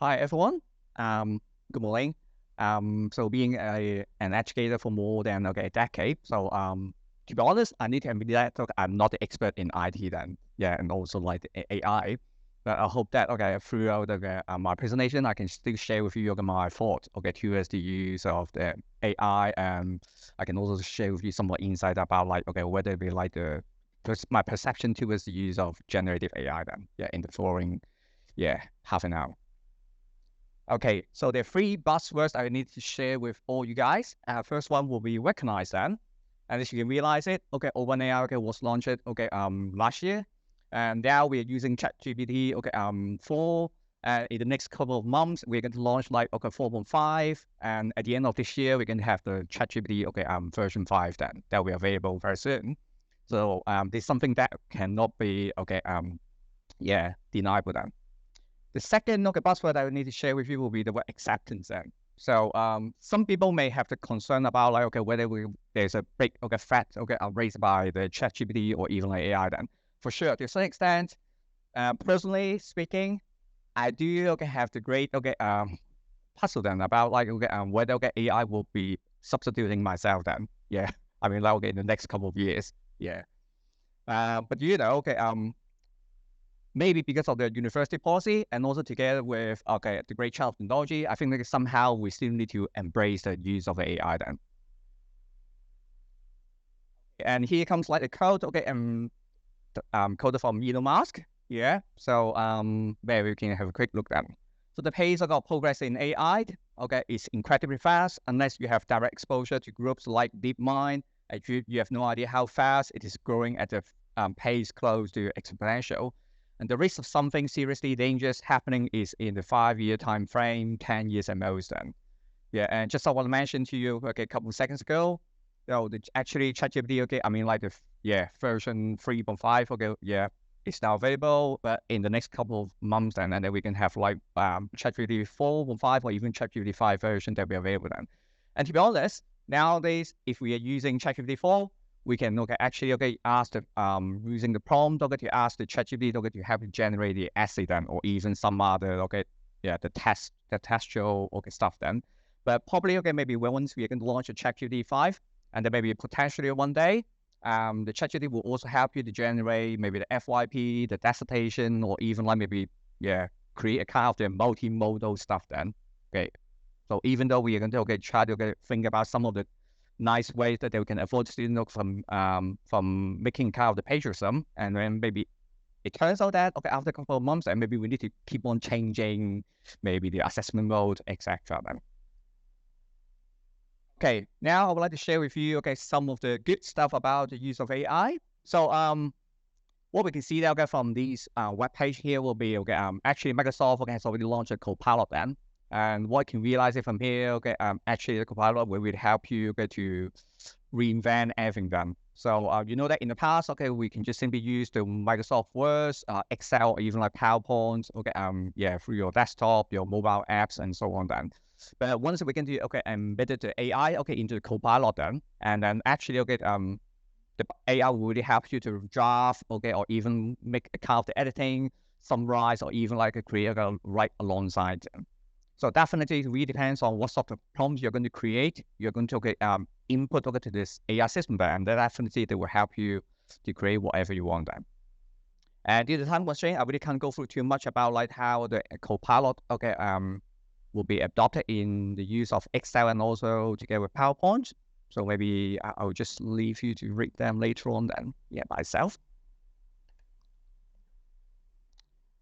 Hi everyone. Good morning. So being an educator for more than a decade, to be honest, I need to admit that I'm not the expert in IT then, yeah, and also like the AI. But I hope that throughout my presentation, I can still share with you my thoughts towards the use of the AI, and I can also share with you some more insight about like whether it be like my perception towards the use of generative AI then, yeah, in the following half an hour. Okay, so the three buzzwords I need to share with all you guys. First one will be recognize then. And as you can realize it, OpenAI was launched last year. And now we're using ChatGpd 4. In the next couple of months, we're going to launch like 4.5. And at the end of this year, we're going to have the ChatGpd version 5 then that will be available very soon. So this is something that cannot be deniable then. The second buzzword I need to share with you will be the word acceptance. Then, so some people may have the concern about like whether there's a big threat raised by the ChatGPT or even like AI. Then, for sure, to some extent, personally speaking, I do have the great puzzle then about like whether AI will be substituting myself. Then, yeah, I mean like in the next couple of years, yeah. But maybe because of the university policy and also together with the great child of technology, I think that somehow we still need to embrace the use of AI then. And here comes like the code, code from Elon Musk. Yeah. So there we can have a quick look then. So the pace of our progress in AI, is incredibly fast unless you have direct exposure to groups like DeepMind. You have no idea how fast it is growing at a pace close to exponential. And the risk of something seriously dangerous happening is in the 5-year time frame, 10 years at most then. Yeah, and just I want to mention to you, a couple of seconds ago, actually ChatGPT, I mean like version 3.5, it's now available, but in the next couple of months then, and then we can have like ChatGPT 4.5 or even ChatGPT 5 version that will be available then. And to be honest, nowadays, if we are using ChatGPT 4, we can actually ask the using the prompt to ask the ChatGPT to help you generate the essay then, or even some other the textual stuff then. But probably maybe once we are going to launch a ChatGPT 5, and then maybe potentially one day, the ChatGPT will also help you to generate maybe the FYP, the dissertation, or even like maybe create a kind of the multimodal stuff then. Okay, so even though we are going to try to think about some of the nice ways that they can avoid students from making kind of the plagiarism, and then maybe it turns out that after a couple of months, and maybe we need to keep on changing maybe the assessment mode, etc. Then. Okay, now I would like to share with you some of the good stuff about the use of AI. So what we can see there from this web page here will be actually Microsoft has already launched a Copilot then. And what you can realize it from here, actually the Copilot will help you to reinvent everything then. So you know that in the past, we can just simply use the Microsoft Word, Excel, or even like PowerPoint, through your desktop, your mobile apps, and so on then. But once we can do embedded the AI into the Copilot then, and then actually the AI will really help you to draft or even make a kind of the editing, summarize, or even like create right alongside them. So definitely, it really depends on what sort of prompts you're going to create. You're going to input to this AI system there, and definitely they will help you to create whatever you want then. And due to time constraint, I really can't go through too much about like how the Copilot will be adopted in the use of Excel and also together with PowerPoint. So maybe I'll just leave you to read them later on then, myself.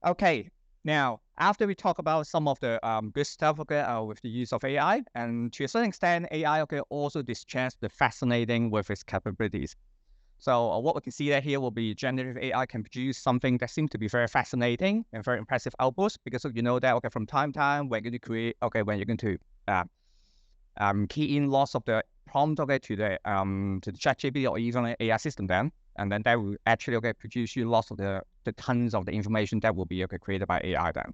Okay, now after we talk about some of the good stuff with the use of AI, and to a certain extent, AI also discharges the fascinating with its capabilities. So what we can see that here will be generative AI can produce something that seems to be very fascinating and very impressive outputs, because you know that from time to time when you're going to create when you're going to key in lots of the prompt to the ChatGPT or even an AI system then, and then that will actually produce you lots of the tons of the information that will be created by AI then.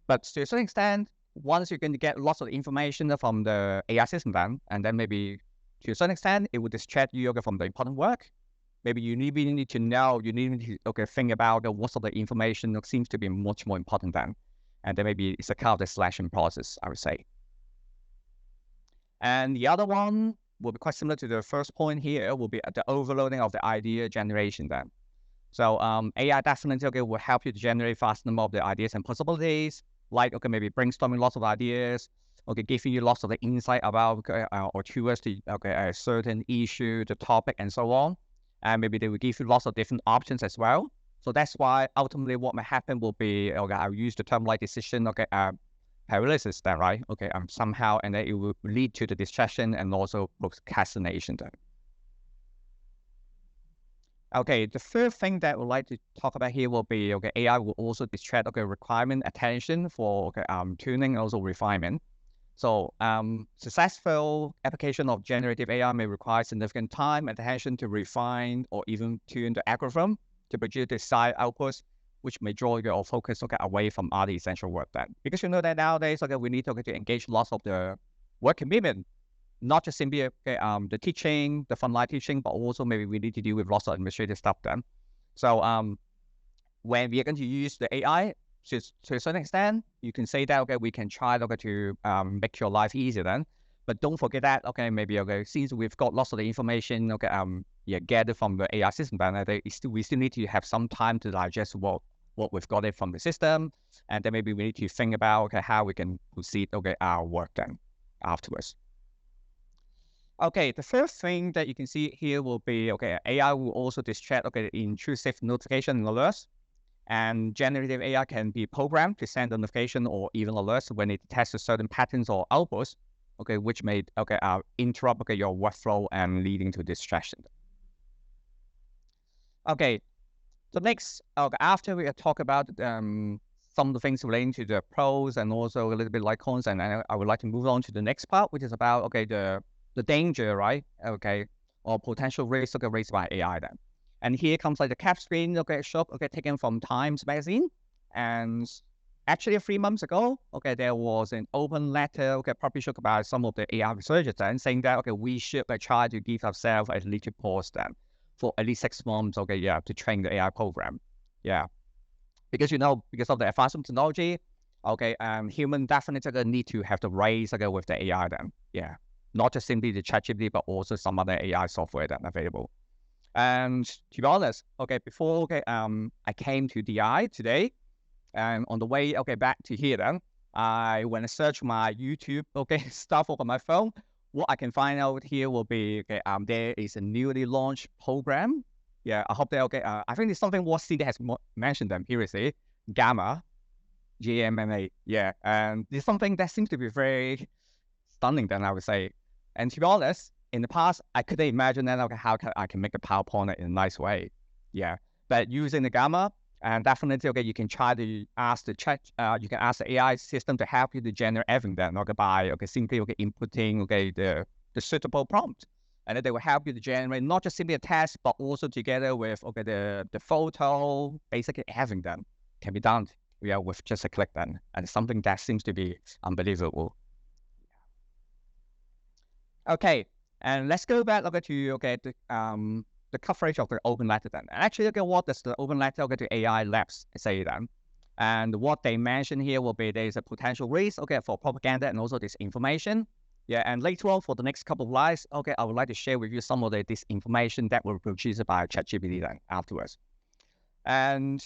But to a certain extent, once you're going to get lots of information from the AI system then, and then maybe to a certain extent, it will distract you from the important work. Maybe you need to know, you need to think about what sort of information that seems to be much more important then. and then maybe it's a kind of the selection process, I would say. And the other one will be quite similar to the first point here, will be the overloading of the idea generation then. So AI definitely will help you to generate fast number of the ideas and possibilities, like maybe brainstorming lots of ideas, giving you lots of the insight about or towards the a certain issue, the topic, and so on. And maybe they will give you lots of different options as well. So that's why ultimately what may happen will be, I'll use the term like decision, paralysis then, right? Somehow, and then it will lead to the distraction and also procrastination then. Okay, the third thing that I would like to talk about here will be, AI will also distract, requirement attention for, tuning and also refinement. So, successful application of generative AI may require significant time and attention to refine or even tune the algorithm to produce the desired outputs, which may draw your focus away from other essential work then. Because you know that nowadays, we need to engage lots of the work commitment, not just simply the teaching, the frontline teaching, but also maybe we need to deal with lots of administrative stuff then. So when we are going to use the AI, to a certain extent, you can say that, we can try to make your life easier then. But don't forget that, maybe, since we've got lots of the information, gathered from the AI system, then we still need to have some time to digest what we've got it from the system. And then maybe we need to think about, how we can proceed, our work then afterwards. Okay, the first thing that you can see here will be, AI will also distract, the intrusive notification and alerts. And generative AI can be programmed to send a notification or even alerts when it detects certain patterns or outputs, which may interrupt your workflow and leading to distraction. Okay, so next, after we talk about some of the things relating to the pros and also a little bit like cons, and I would like to move on to the next part, which is about the danger, right? Or potential risk raised by AI then. And here comes like the cap screen, shot, taken from Times magazine. And actually 3 months ago, there was an open letter, published by some of the AI researchers then saying that, we should try to give ourselves a little pause then for at least 6 months, to train the AI program. Yeah. Because, because of the advancement technology, human definitely need to have the race, with the AI then. Yeah. Not just simply the ChatGbd, but also some other AI software that are available. And to be honest, before I came to DI today, and on the way back to here then, when I search my YouTube stuff on my phone, what I can find out here will be there is a newly launched program. Yeah, I hope that I think it's something what Cindy has mentioned them previously, Gamma, GMMA. Yeah, and it's something that seems to be very stunning then, I would say. And to be honest, in the past, I couldn't imagine that, how I can make a PowerPoint in a nice way. Yeah. But using the Gamma, and definitely, you can try to ask you can ask the AI system to help you to generate everything then, by, simply, inputting, the suitable prompt. And then they will help you to generate not just simply a text, but also together with, the photo, basically everything then can be done, with just a click then. And something that seems to be unbelievable. Okay. And let's go back to the coverage of the open letter then. And actually, what does the open letter to AI labs say then? And what they mention here will be there is a potential risk for propaganda and also disinformation. Yeah, and later on for the next couple of slides, I would like to share with you some of the disinformation that were produced by ChatGbd then afterwards. And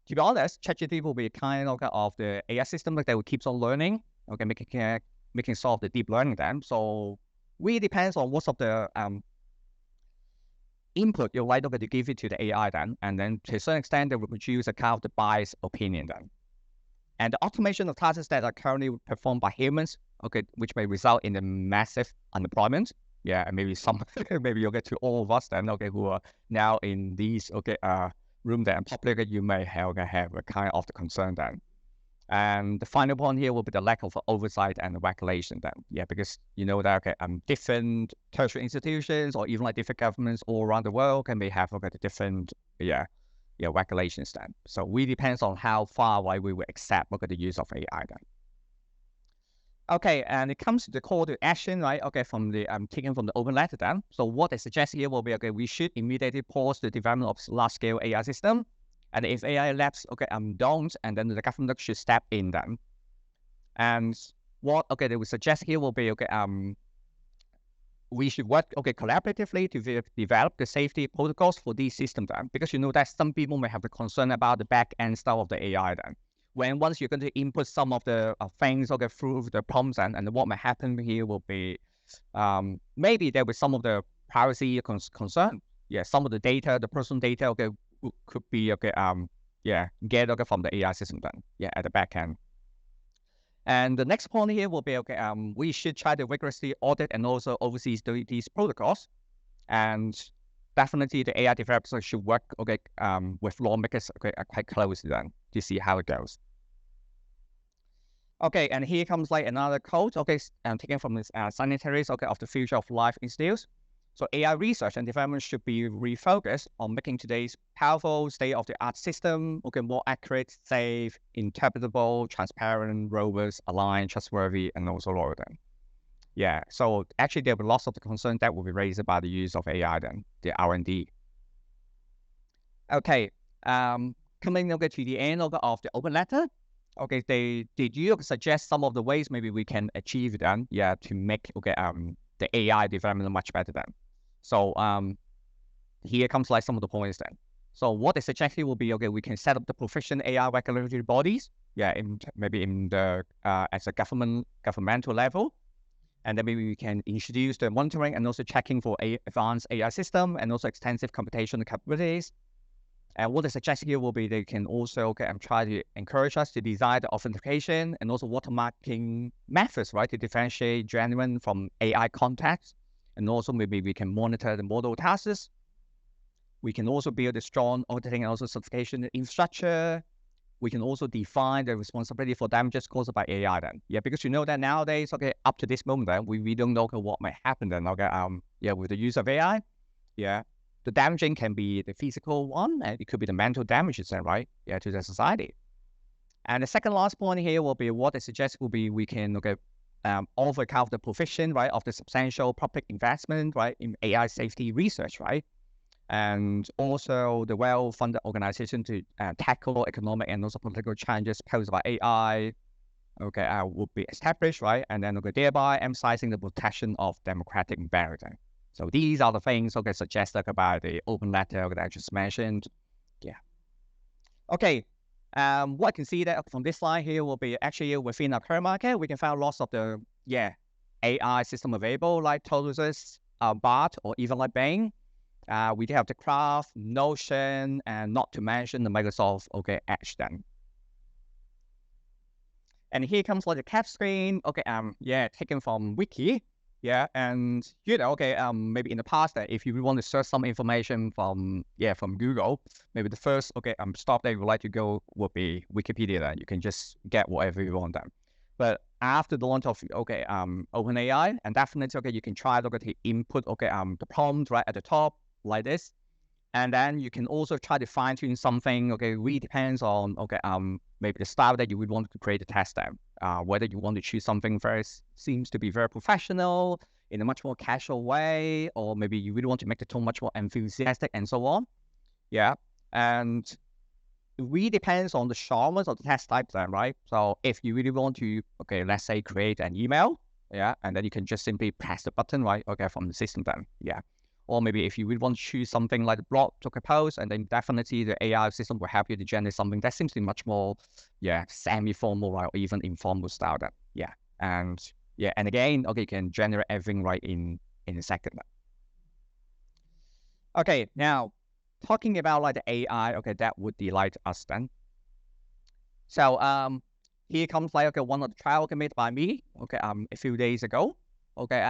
to be honest, ChatGbd will be kind of the AI system that will keep on learning, making sort of the deep learning then. So really depends on what's of the input you're like to give it to the AI then, and then to a certain extent they will produce a kind of the biased opinion then. And the automation of tasks that are currently performed by humans, which may result in a massive unemployment. Yeah, and maybe some, maybe you'll get to all of us then, who are now in these room then, public, you may have a kind of the concern then. And the final point here will be the lack of oversight and regulation then. Yeah, because you know that different tertiary institutions or even like different governments all around the world can may have the different regulations then. So we depends on how far away we will accept the use of AI then. Okay, and it comes to the call to action, right? From the taken from the open letter then. So what they suggest here will be we should immediately pause the development of large-scale AI system. And if AI labs, don't, and then the government should step in then. And what they would suggest here will be we should work collaboratively to develop the safety protocols for these systems then, because you know that some people may have the concern about the back end stuff of the AI then. When once you're going to input some of the things through the prompts and what may happen here will be maybe there was some of the privacy concern. Yeah, some of the data, the personal data could be get from the AI system then. Yeah, at the back end. And the next point here will be, we should try to rigorously audit and also oversee these protocols. And definitely the AI developers should work, with lawmakers, quite closely then to see how it goes. Okay, and here comes like another quote, taken from this Sanitaries, of the Future of Life Institute. So AI research and development should be refocused on making today's powerful state-of-the-art system more accurate, safe, interpretable, transparent, robust, aligned, trustworthy, and also loyal then. Yeah, so actually there were lots of the concerns that will be raised by the use of AI then, the R&D. Okay, coming to the end of the open letter. Okay, did you suggest some of the ways maybe we can achieve them? Yeah, to make the AI development much better then. So here comes like some of the points then. So what they suggest here will be we can set up the proficient AI regulatory bodies. Yeah, maybe in the as a governmental level, and then maybe we can introduce the monitoring and also checking for advanced AI system and also extensive computational capabilities. And what they suggest here will be they can also try to encourage us to design the authentication and also watermarking methods, right, to differentiate genuine from AI context. And also maybe we can monitor the model tasks. We can also build a strong auditing and also certification infrastructure. We can also define the responsibility for damages caused by AI then. Yeah, because you know that nowadays, up to this moment then, we don't know what might happen then, with the use of AI. Yeah. The damaging can be the physical one, and it could be the mental damages, right? Yeah, to the society. And the second last point here will be what they suggest will be we can offer the provision, right, of the substantial public investment, right, in AI safety research, right, and also the well-funded organization to tackle economic and also political challenges posed by AI. Would be established, right, and then thereby emphasizing the protection of democratic barriers. So these are the things suggested about the open letter that I just mentioned. Yeah. Okay. What I can see that from this slide here will be actually within our current market, we can find lots of the AI system available like Totalus, Bart, or even like Bing. We do have the Craft, Notion, and not to mention the Microsoft Edge then. And here comes like the cap screen. Taken from Wiki. Yeah, and maybe in the past that if you want to search some information from Google, maybe the first stop that you would like to go would be Wikipedia. Then you can just get whatever you want then. But after the launch of OpenAI, and definitely you can try to input the prompt right at the top like this, and then you can also try to fine tune something. Really depends on maybe the style that you would want to create a test then. Whether you want to choose something seems to be very professional in a much more casual way, or maybe you really want to make the tone much more enthusiastic and so on. Yeah, and it really depends on the genres of the test type then, right? So if you really want to, let's say create an email, and then you can just simply press the button, right? From the system then, Or maybe if you really want to choose something like the blog post, and then definitely the AI system will help you to generate something that seems to be much more, semi-formal, right, or even informal style. That, and again, you can generate everything right in a second. Okay, now talking about like the AI, that would delight us then. So here comes like one of the trial made by me, a few days ago.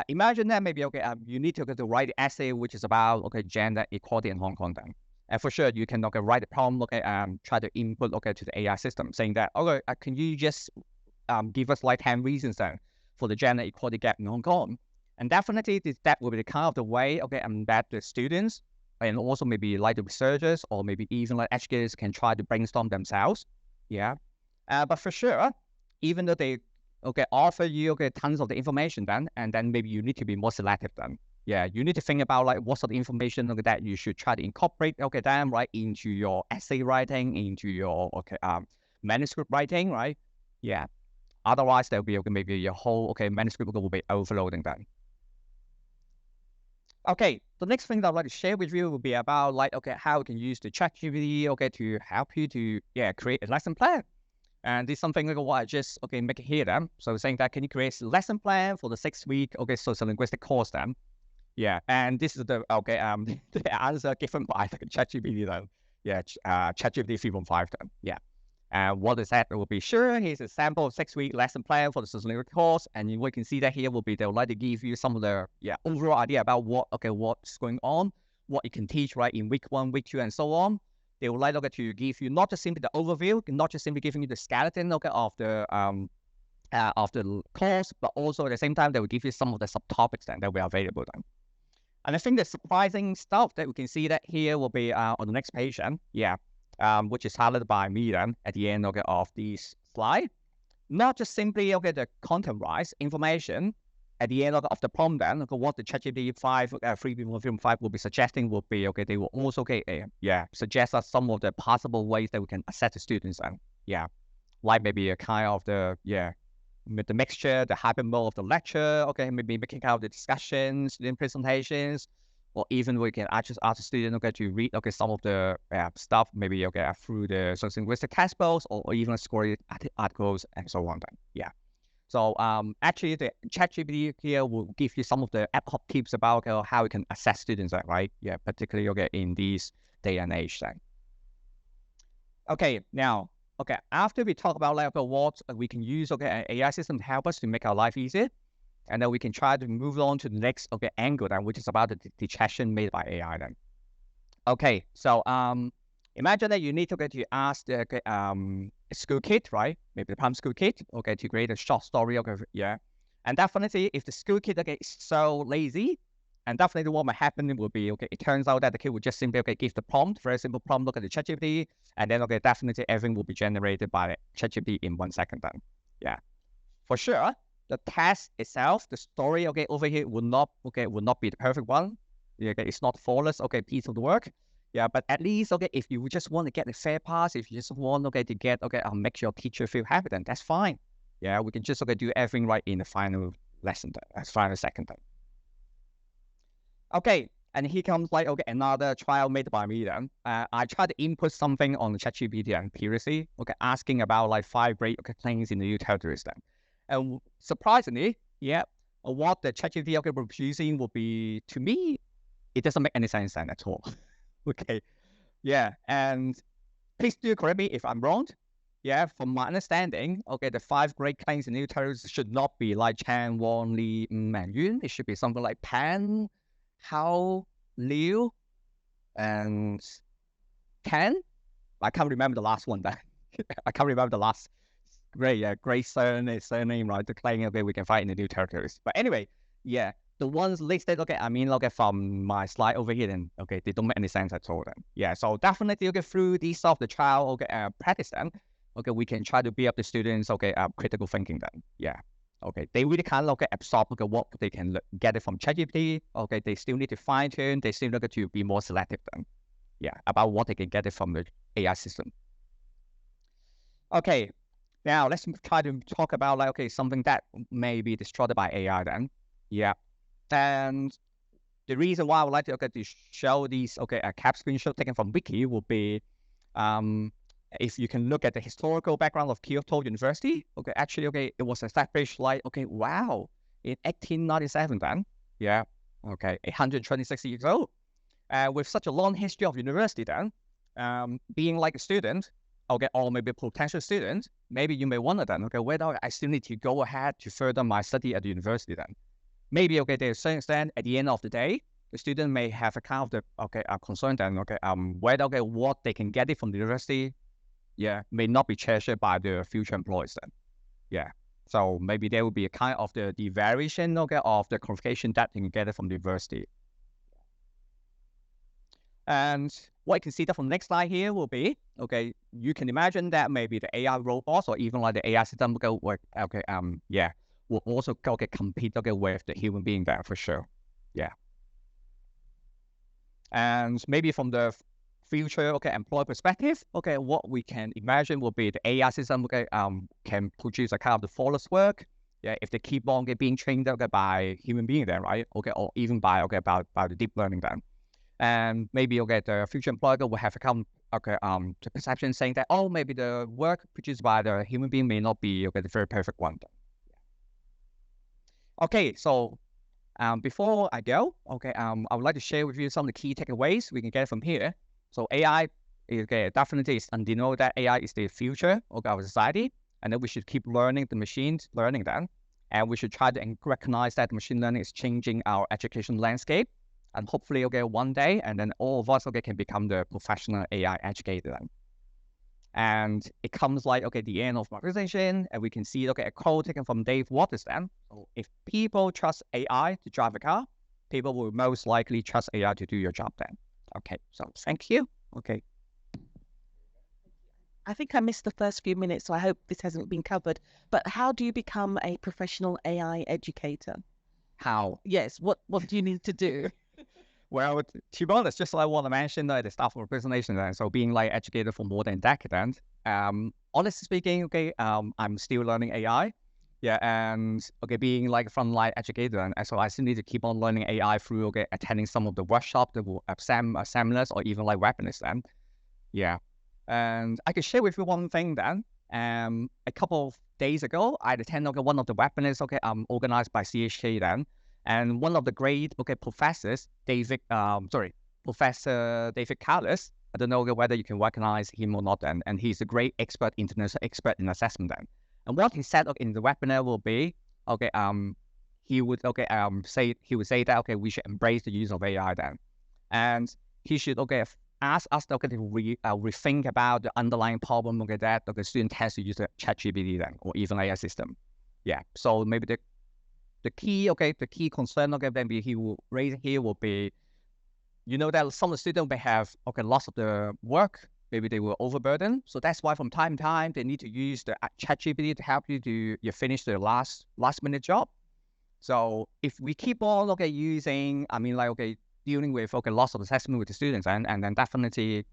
Imagine that maybe you need to write an essay which is about gender equality in Hong Kong then. And for sure you can write a prompt try to input to the AI system saying that can you just give us like 10 reasons then for the gender equality gap in Hong Kong. And definitely that will be the kind of the way that the students and also maybe like the researchers or maybe even like educators can try to brainstorm themselves. But for sure, even though they offer you tons of the information then, and then maybe you need to be more selective then. You need to think about like what sort of information that you should try to incorporate them right into your essay writing, into your manuscript writing, right? Otherwise, there'll be maybe your whole manuscript will be overloading then. Okay, the next thing that I'd like to share with you will be about how you can use the ChatGbd to help you to create a lesson plan. And this is something like what I just make it here then. So saying that can you create a lesson plan for the 6-week social linguistic course then? Yeah, and this is the the answer given by the ChatGbd then. Yeah, ChatGbd 3.5 then. Yeah. And what is that? It will be sure. Here's a sample of 6-week lesson plan for the social linguistic course, and we can see that here will be they'll like to give you some of the overall idea about what's going on, what you can teach right in week 1, week 2, and so on. They would like to give you not just simply the overview, not just simply giving you the skeleton of the course, but also at the same time they will give you some of the subtopics then that will be available then. And I think the surprising stuff that we can see that here will be on the next page then. Yeah. Which is highlighted by me then at the end of this slide. Not just simply the content-wise information at the end of the prompt then, what the ChatGpd 3.5 will be suggesting will be they will also suggest us some of the possible ways that we can assess the students and like maybe a kind of the mixture, the hybrid mode of the lecture, maybe making out the discussions, student presentations, or even we can just ask the student to read some of the stuff maybe through the social linguistic textbooks or even score articles and so on then. Yeah. So actually the ChatGpd here will give you some of the ad hoc tips about how you can assess students, right? Yeah, particularly in this day and age then. Okay, now after we talk about what we can use an AI system to help us to make our life easier. And then we can try to move on to the next angle then, which is about the detection made by AI then. Okay, so imagine that you need to ask the school kid, right? Maybe the primary school kid, to create a short story, And definitely, if the school kid is so lazy, and definitely what might happen will be it turns out that the kid would just simply give the prompt, very simple prompt, look at the ChatGpd, and then definitely everything will be generated by ChatGpd in 1 second then. Yeah, for sure. The task itself, the story, over here will not be the perfect one. It's not flawless, piece of the work. Yeah, but at least, if you just want to get a fair pass, if you just want, to get, make your teacher feel happy, then that's fine. Yeah, we can just, do everything right in the final lesson, final second. Okay, and here comes another trial made by me then. I tried to input something on the ChatGpd and previously, asking about 5 great claims in the new territories then. And surprisingly, what the ChatGpd will be producing will be, to me, it doesn't make any sense then at all. Okay, and please do correct me if I'm wrong. From my understanding, the 5 great claims in new territories should not be like Chan, Wang, Li, and Yun. It should be something like Pan, Hao, Liu, and Ken. I can't remember the last one then. I can't remember the last great surname, right? The claim we can find in the new territories. But anyway, the ones listed, I mean, from my slide over here, then they don't make any sense at all then. So definitely through these of the trial practice then, we can try to build up the students critical thinking then. They really can't absorb what they can get it from ChatGpd. They still need to fine tune. They still need to be more selective then. About what they can get it from the AI system. Okay. Now, let's try to talk about something that may be destroyed by AI then. And the reason why I would like to show these cap screenshot taken from Wiki will be if you can look at the historical background of Kyoto University. Actually, it was established wow, in 1897 then. 126 years old. With such a long history of university then, being a student, or maybe a potential student, maybe you may wonder then, whether I still need to go ahead to further my study at the university then. Maybe, there's a certain extent at the end of the day, the student may have a kind of the, concern then, whether, what they can get it from the university, may not be treasured by the future employees then. So maybe there will be a kind of the variation, of the qualification that you can get it from the university. And what you can see that from the next slide here will be, you can imagine that maybe the AI robots or even the AI system will also compete with the human being there for sure. And maybe from the future, okay, employee perspective, okay, what we can imagine will be the AI system, okay, can produce a kind of the flawless work. Yeah, if they keep on being trained, okay, by human being then, right? Okay, or even by, okay, by the deep learning then. And maybe, okay, the future employer will have a come, okay, the perception saying that, oh, maybe the work produced by the human being may not be, okay, the very perfect one. Okay, so before I go, okay, I would like to share with you some of the key takeaways we can get from here. So AI, okay, definitely is undeniable that AI is the future of our society, and then we should keep learning the machines, learning them, and we should try to recognize that machine learning is changing our education landscape, and hopefully, okay, one day, and then all of us, okay, can become the professional AI educator then. And it comes like, okay, the end of my presentation, and we can see, okay, a quote taken from Dave Waters then. So if people trust AI to drive a car, people will most likely trust AI to do your job then. Okay, so thank you. Okay. I think I missed the first few minutes, so I hope this hasn't been covered. But how do you become a professional AI educator? How? Yes, what do you need to do? Well, to be honest, just like what I mentioned at the start of the presentation, then, so being like educator for more than a decade, and honestly speaking, okay, I'm still learning AI, yeah, and okay, being like frontline educator, and so I still need to keep on learning AI through, okay, attending some of the workshops, the seminars, or even like webinars, then, yeah, and I can share with you one thing then. A couple of days ago, I attended, okay, one of the webinars, okay, organized by CHK then. And one of the great, okay, professors, Professor David Callis, I don't know whether you can recognize him or not then, and he's a great expert, international expert in assessment then. And what he said, okay, in the webinar will be, okay, he would, okay, he would say that, okay, we should embrace the use of AI then. And he should, okay, ask us, okay, to rethink about the underlying problem, okay, that the student has to use the ChatGbd then, or even AI system. Yeah, so maybe the key, okay, the key concern, okay, then he will raise here will be, you know, that some of the students may have, okay, lots of the work, maybe they were overburdened. So that's why from time to time, they need to use the ChatGPT to help you to finish the last minute job. So if we keep on, okay, using, I mean, like, okay, dealing with, okay, lots of assessment with the students, and then definitely,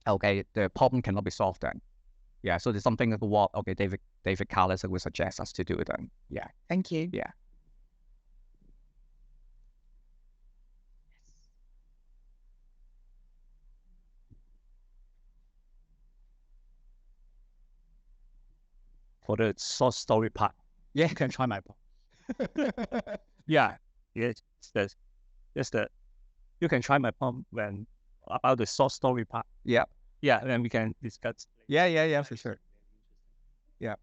okay, the problem cannot be solved then. Yeah, so there's something like what, okay, David Callis would suggest us to do then. Yeah. Thank you. Yeah. For the short story part, Yeah, you can try my part. yeah, that's the you can try my prompt when about the short story part. Yeah. Yeah, then we can discuss. Yeah, for sure. Yeah.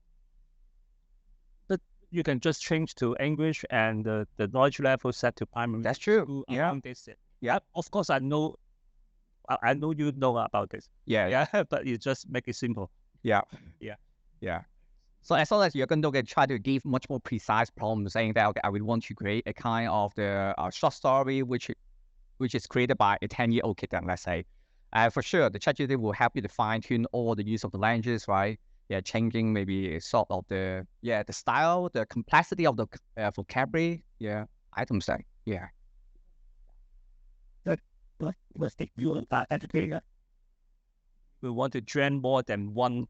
But you can just change to English and the knowledge level set to primary. That's true. School Yeah. around this. Yeah. Of course, I know you know about this. Yeah. Yeah, but you just make it simple. Yeah. Yeah. Yeah. So as long as you're going to try to give much more precise problems, saying that, okay, I would want to create a kind of the short story which is created by a 10-year-old kid, then let's say, for sure the ChatGPT will help you to fine tune all the use of the languages, right? Yeah, changing maybe sort of the style, the complexity of the vocabulary. Yeah, items then. Yeah. Let's take you about educator. We want to train more than one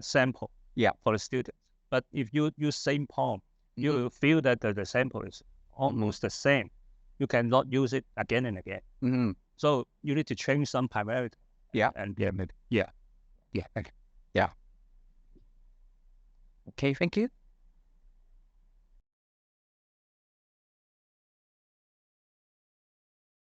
sample. Yeah. For the students. But if you use same prompt, you will feel that the sample is almost the same. You cannot use it again and again. Mm-hmm. So you need to change some primarily. Yeah. And yeah. Yeah. Okay. Yeah. Okay, thank you.